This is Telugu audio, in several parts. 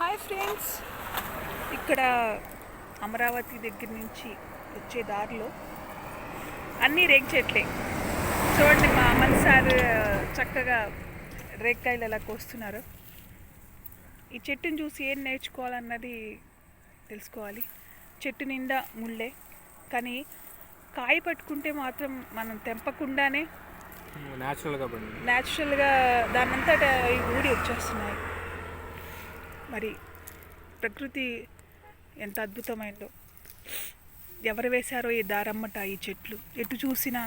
హాయ్ ఫ్రెండ్స్, ఇక్కడ అమరావతి దగ్గర నుంచి వచ్చే దారిలో అన్నీ రేగి చెట్లే. చూడండి, మా అమ్మన్ సార్ చక్కగా రేగికాయలు ఎలా కోస్తున్నారు. ఈ చెట్టుని చూసి ఏం నేర్చుకోవాలన్నది తెలుసుకోవాలి. చెట్టు నిండా ముళ్ళే, కానీ కాయ పట్టుకుంటే మాత్రం మనం తెంపకుండానే న్యాచురల్గా దానంతటా ఈ ఊడి వచ్చేస్తున్నాయి. మరి ప్రకృతి ఎంత అద్భుతమైందో. ఎవరు వేశారో ఈ దారమ్మట ఈ చెట్లు, ఎటు చూసినా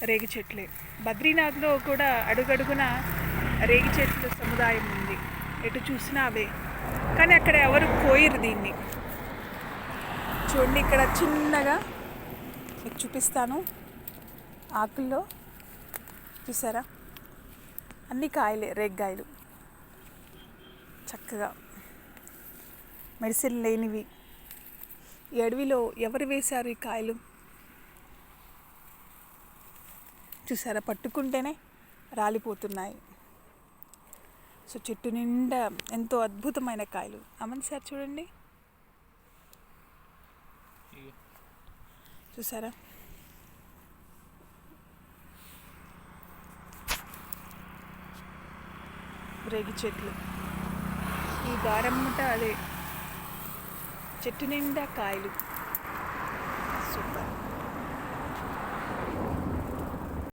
రేగి చెట్లే. బద్రీనాథ్లో కూడా అడుగడుగున రేగి చెట్లు సముదాయం ఉంది, ఎటు చూసినా అవే. కానీ అక్కడ ఎవరు కోయరు దీన్ని. చూడండి, ఇక్కడ చిన్నగా మీకు చూపిస్తాను. ఆకుల్లో చూసారా, అన్ని కాయలే, రేగ్గాయలు. చక్కగా మెడిసిన్ లేనివి. ఈ అడవిలో ఎవరు వేశారు ఈ కాయలు? చూసారా, పట్టుకుంటేనే రాలిపోతున్నాయి. సో చెట్టు నిండా ఎంతో అద్భుతమైన కాయలు. అమన్ సార్ చూడండి, చూసారా. రేగి చెట్లు, ఈ దారమ్మట అదే, చెట్టు నిండా కాయలు. సూపర్.